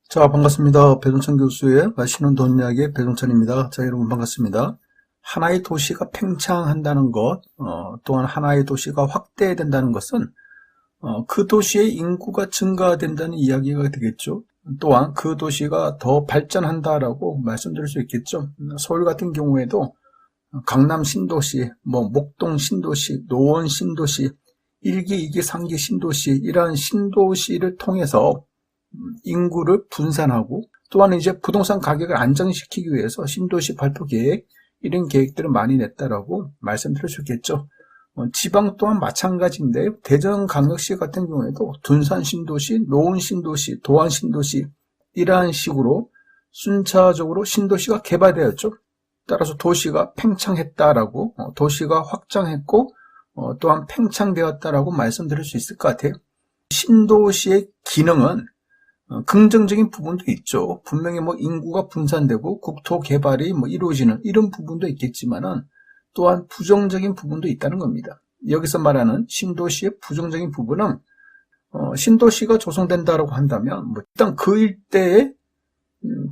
자, 반갑습니다. 배동찬 교수의 맛있는 돈 이야기의 배동찬입니다. 자, 여러분 반갑습니다. 하나의 도시가 팽창한다는 것, 또한 하나의 도시가 확대된다는 것은 그 도시의 인구가 증가된다는 이야기가 되겠죠. 또한 그 도시가 더 발전한다라고 말씀드릴 수 있겠죠. 서울 같은 경우에도 강남 신도시, 목동 신도시, 노원 신도시, 1기, 2기, 3기 신도시, 이러한 신도시를 통해서 인구를 분산하고 또한 이제 부동산 가격을 안정시키기 위해서 신도시 발표 계획, 이런 계획들을 많이 냈다라고 말씀드릴 수 있겠죠. 지방 또한 마찬가지인데 대전광역시 같은 경우에도 둔산 신도시, 노원 신도시, 도안 신도시 이러한 식으로 순차적으로 신도시가 개발되었죠. 따라서 도시가 팽창했다라고, 도시가 확장했고 또한 팽창되었다라고 말씀드릴 수 있을 것 같아요. 신도시의 기능은 긍정적인 부분도 있죠. 분명히 인구가 분산되고 국토 개발이 이루어지는 이런 부분도 있겠지만은 또한 부정적인 부분도 있다는 겁니다. 여기서 말하는 신도시의 부정적인 부분은 신도시가 조성된다라고 한다면 일단 그 일대의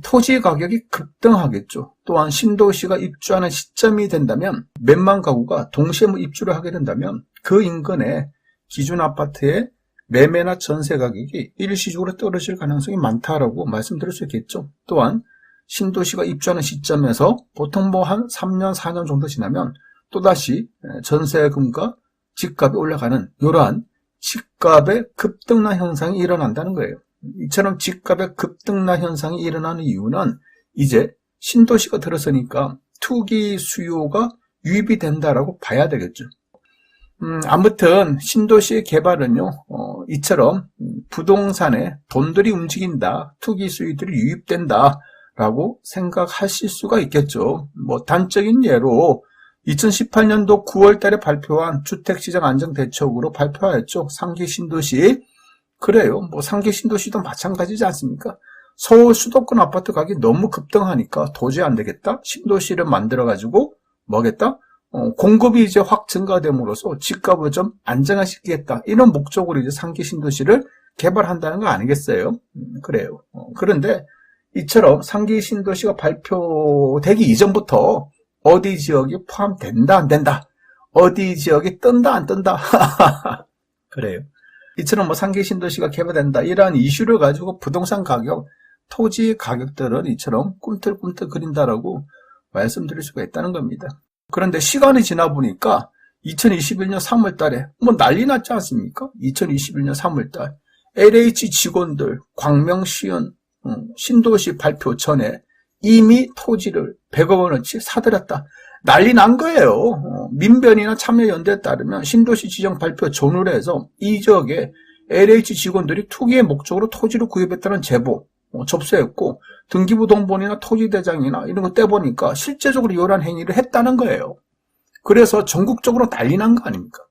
토지 가격이 급등하겠죠. 또한 신도시가 입주하는 시점이 된다면 몇만 가구가 동시에 입주를 하게 된다면 그 인근에 기준 아파트의 매매나 전세 가격이 일시적으로 떨어질 가능성이 많다라고 말씀드릴 수 있겠죠. 또한 신도시가 입주하는 시점에서 보통 한 3년, 4년 정도 지나면 또다시 전세금과 집값이 올라가는 이러한 집값의 급등락 현상이 일어난다는 거예요. 이처럼 집값의 급등락 현상이 일어나는 이유는 이제 신도시가 들어서니까 투기 수요가 유입이 된다라고 봐야 되겠죠. 아무튼 신도시 개발은요, 이처럼 부동산에 돈들이 움직인다, 투기 수요들이 유입된다 라고 생각하실 수가 있겠죠. 단적인 예로 2018년도 9월 달에 발표한 주택시장 안정대책으로 발표하였죠. 상계 신도시. 그래요. 상계 신도시도 마찬가지지 않습니까? 서울 수도권 아파트 가격이 너무 급등하니까 도저히 안 되겠다. 신도시를 만들어가지고 뭐겠다? 공급이 이제 확 증가됨으로써 집값을 좀 안정화시키겠다. 이런 목적으로 이제 상계 신도시를 개발한다는 거 아니겠어요? 그래요. 그런데 이처럼 상계 신도시가 발표되기 이전부터 어디 지역이 포함된다, 안 된다. 어디 지역이 뜬다, 안 뜬다. 그래요. 이처럼 상계 신도시가 개발된다. 이러한 이슈를 가지고 부동산 가격, 토지 가격들은 이처럼 꿈틀꿈틀 그린다라고 말씀드릴 수가 있다는 겁니다. 그런데 시간이 지나 보니까 2021년 3월 달에 난리 났지 않습니까? 2021년 3월 달 LH 직원들 광명시연 신도시 발표 전에 이미 토지를 100억 원어치 사들였다. 난리 난 거예요. 민변이나 참여연대에 따르면 신도시 지정 발표 전후로 해서 이 지역에 LH 직원들이 투기의 목적으로 토지를 구입했다는 제보 접수했고 등기부 동본이나 토지대장이나 이런 거 떼보니까 실제적으로 이러한 행위를 했다는 거예요. 그래서 전국적으로 난리 난 거 아닙니까?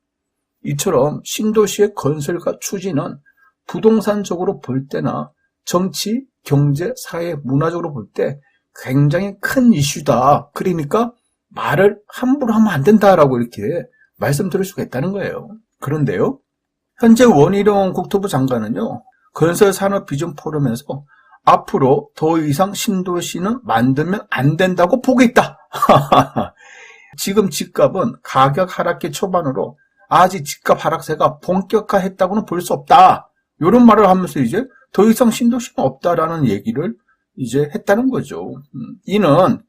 이처럼 신도시의 건설과 추진은 부동산적으로 볼 때나 정치, 경제, 사회, 문화적으로 볼 때 굉장히 큰 이슈다. 그러니까 말을 함부로 하면 안 된다라고 이렇게 말씀드릴 수가 있다는 거예요. 그런데요, 현재 원희룡 국토부 장관은요, 건설산업 비전 포럼에서 앞으로 더 이상 신도시는 만들면 안 된다고 보고 있다. 지금 집값은 가격 하락기 초반으로 아직 집값 하락세가 본격화했다고는 볼 수 없다. 이런 말을 하면서 이제 더 이상 신도시는 없다라는 얘기를 이제 했다는 거죠. 이는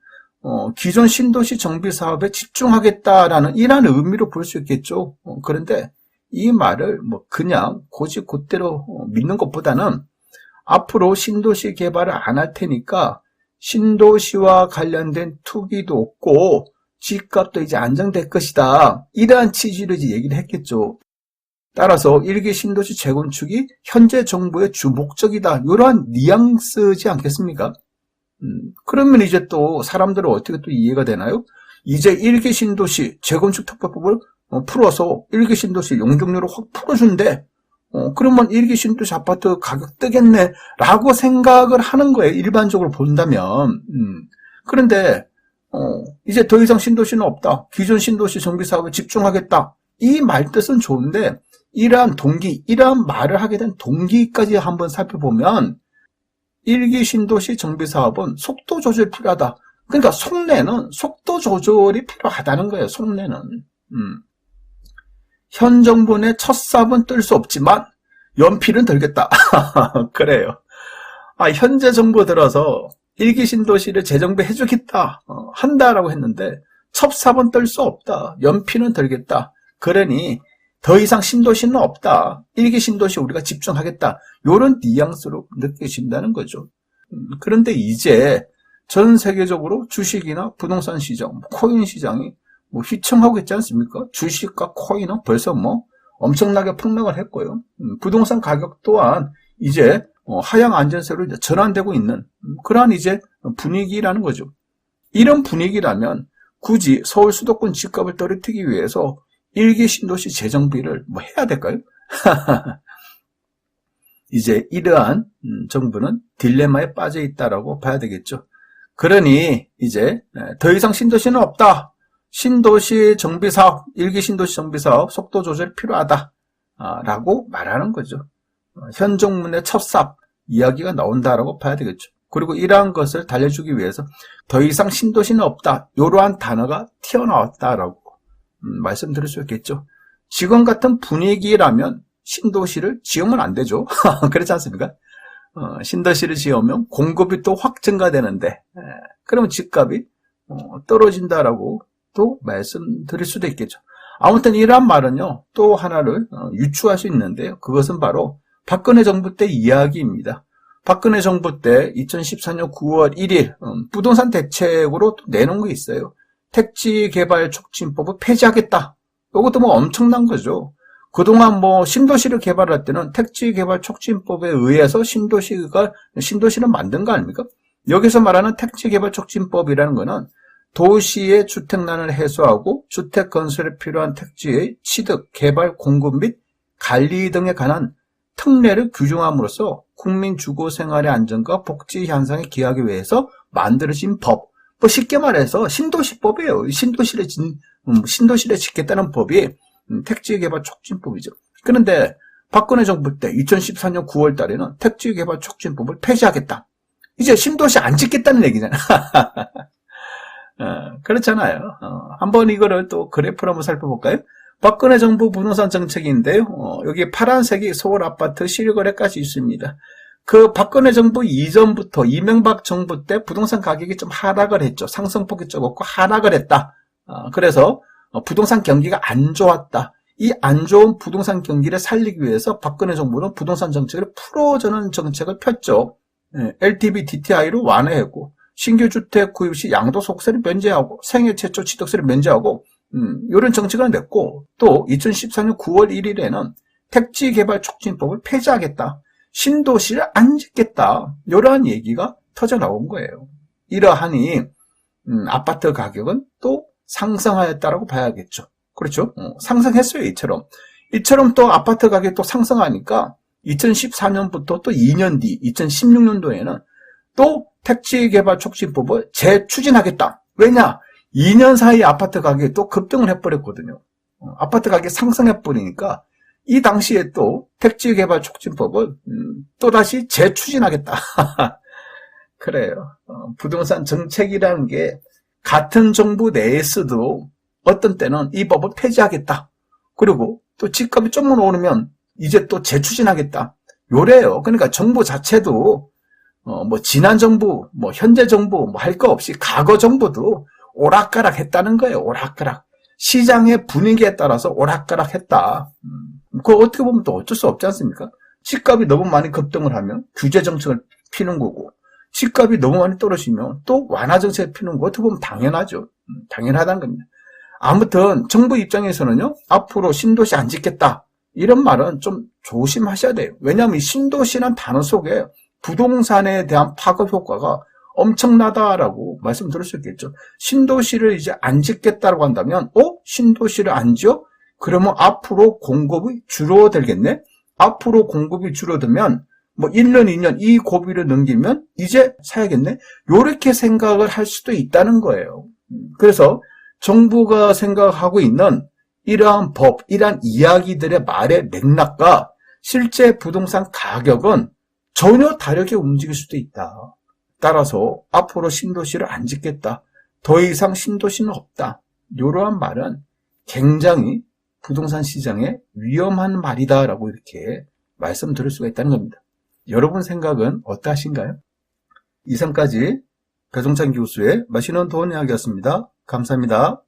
기존 신도시 정비 사업에 집중하겠다라는 이런 의미로 볼 수 있겠죠. 그런데 이 말을 그냥 곧대로 믿는 것보다는 앞으로 신도시 개발을 안 할 테니까 신도시와 관련된 투기도 없고 집값도 이제 안정될 것이다. 이러한 취지로 이제 얘기를 했겠죠. 따라서 1기 신도시 재건축이 현재 정부의 주 목적이다. 이러한 뉘앙스지 않겠습니까? 그러면 이제 또 사람들은 어떻게 또 이해가 되나요? 이제 1기 신도시 재건축 특별법을 풀어서 1기 신도시 용적률을 확 풀어준대. 그러면 1기 신도시 아파트 가격 뜨겠네 라고 생각을 하는 거예요. 일반적으로 본다면. 그런데 이제 더 이상 신도시는 없다. 기존 신도시 정비 사업에 집중하겠다. 이 말 뜻은 좋은데 이러한 말을 하게 된 동기까지 한번 살펴보면 1기 신도시 정비사업은 속도 조절이 필요하다. 그러니까 속내는 속도 조절이 필요하다는 거예요. 속내는. 현 정부 내 첫 삽은 뜰 수 없지만 연필은 들겠다. 그래요. 현재 정부 들어서 1기 신도시를 재정비해 주겠다. 한다라고 했는데 첫 삽은 뜰 수 없다. 연필은 들겠다. 그러니 더 이상 신도시는 없다. 1기 신도시 우리가 집중하겠다. 이런 뉘앙스로 느껴진다는 거죠. 그런데 이제 전 세계적으로 주식이나 부동산 시장, 코인 시장이 휘청하고 있지 않습니까? 주식과 코인은 벌써 엄청나게 폭락을 했고요. 부동산 가격 또한 이제 하향 안전세로 이제 전환되고 있는 그러한 이제 분위기라는 거죠. 이런 분위기라면 굳이 서울 수도권 집값을 떨어뜨리기 위해서 1기 신도시 재정비를 해야 될까요? 이제 이러한 정부는 딜레마에 빠져 있다라고 봐야 되겠죠. 그러니 이제 더 이상 신도시는 없다. 신도시 정비사업, 1기 신도시 정비사업 속도 조절이 필요하다 라고 말하는 거죠. 현 정부의 첫삽 이야기가 나온다라고 봐야 되겠죠. 그리고 이러한 것을 달래주기 위해서 더 이상 신도시는 없다. 이러한 단어가 튀어나왔다라고 말씀드릴 수 있겠죠. 지금 같은 분위기라면 신도시를 지으면 안 되죠. 그렇지 않습니까? 신도시를 지으면 공급이 또 확 증가되는데 그러면 집값이 떨어진다라고 또 말씀드릴 수도 있겠죠. 아무튼 이러한 말은요. 또 하나를 유추할 수 있는데요. 그것은 바로 박근혜 정부 때 이야기입니다. 박근혜 정부 때 2014년 9월 1일 부동산 대책으로 내놓은 게 있어요. 택지개발촉진법을 폐지하겠다. 이것도 엄청난 거죠. 그동안 신도시를 개발할 때는 택지개발촉진법에 의해서 신도시를 만든 거 아닙니까? 여기서 말하는 택지개발촉진법이라는 거는 도시의 주택난을 해소하고 주택 건설에 필요한 택지의 취득, 개발, 공급 및 관리 등에 관한 특례를 규정함으로써 국민 주거 생활의 안정과 복지 향상에 기하기 위해서 만들어진 법. 쉽게 말해서 신도시법이에요. 신도시를 짓겠다는 법이 택지개발촉진법이죠. 그런데 박근혜 정부 때 2014년 9월 달에는 택지개발촉진법을 폐지하겠다. 이제 신도시 안 짓겠다는 얘기잖아요. 그렇잖아요. 한번 이거를 또 그래프로 한번 살펴볼까요? 박근혜 정부 부동산 정책인데요. 여기 파란색이 서울 아파트 실거래가지 있습니다. 그 박근혜 정부 이전부터 이명박 정부 때 부동산 가격이 좀 하락을 했죠. 상승폭이 적었고 하락을 했다. 그래서 부동산 경기가 안 좋았다. 이 안 좋은 부동산 경기를 살리기 위해서 박근혜 정부는 부동산 정책을 풀어주는 정책을 폈죠. LTV, DTI를 완화했고 신규 주택 구입 시 양도소득세를 면제하고 생애 최초 취득세를 면제하고 이런 정책을 냈고 또 2014년 9월 1일에는 택지개발촉진법을 폐지하겠다. 신도시를 안 짓겠다. 이러한 얘기가 터져 나온 거예요. 이러하니 아파트 가격은 또 상승하였다라고 봐야겠죠. 그렇죠? 상승했어요. 이처럼 또 아파트 가격이 또 상승하니까 2014년부터 또 2년 뒤 2016년도에는 또 택지개발촉진법을 재추진하겠다. 왜냐? 2년 사이 아파트 가격이 또 급등을 해버렸거든요. 아파트 가격이 상승해버리니까 이 당시에 또 택지개발촉진법을 또다시 재추진하겠다. 그래요. 부동산 정책이라는 게 같은 정부 내에서도 어떤 때는 이 법을 폐지하겠다. 그리고 또 집값이 좀만 오르면 이제 또 재추진하겠다. 요래요. 그러니까 정부 자체도 지난 정부, 현재 정부 할 거 없이 과거 정부도 오락가락 했다는 거예요. 오락가락. 시장의 분위기에 따라서 오락가락 했다. 그거 어떻게 보면 또 어쩔 수 없지 않습니까? 집값이 너무 많이 급등을 하면 규제 정책을 피는 거고 집값이 너무 많이 떨어지면 또 완화 정책을 피는 거 어떻게 보면 당연하죠. 당연하다는 겁니다. 아무튼 정부 입장에서는요. 앞으로 신도시 안 짓겠다. 이런 말은 좀 조심하셔야 돼요. 왜냐하면 이 신도시란 단어 속에 부동산에 대한 파급 효과가 엄청나다라고 말씀드릴 수 있겠죠. 신도시를 이제 안 짓겠다라고 한다면 신도시를 안 지어? 그러면 앞으로 공급이 줄어들겠네? 앞으로 공급이 줄어들면 1년, 2년 이 고비를 넘기면 이제 사야겠네? 요렇게 생각을 할 수도 있다는 거예요. 그래서 정부가 생각하고 있는 이러한 법, 이러한 이야기들의 말의 맥락과 실제 부동산 가격은 전혀 다르게 움직일 수도 있다. 따라서 앞으로 신도시를 안 짓겠다. 더 이상 신도시는 없다. 이러한 말은 굉장히 부동산 시장에 위험한 말이다라고 이렇게 말씀드릴 수가 있다는 겁니다. 여러분 생각은 어떠하신가요? 이상까지 배종찬 교수의 맛있는 돈 이야기였습니다. 감사합니다.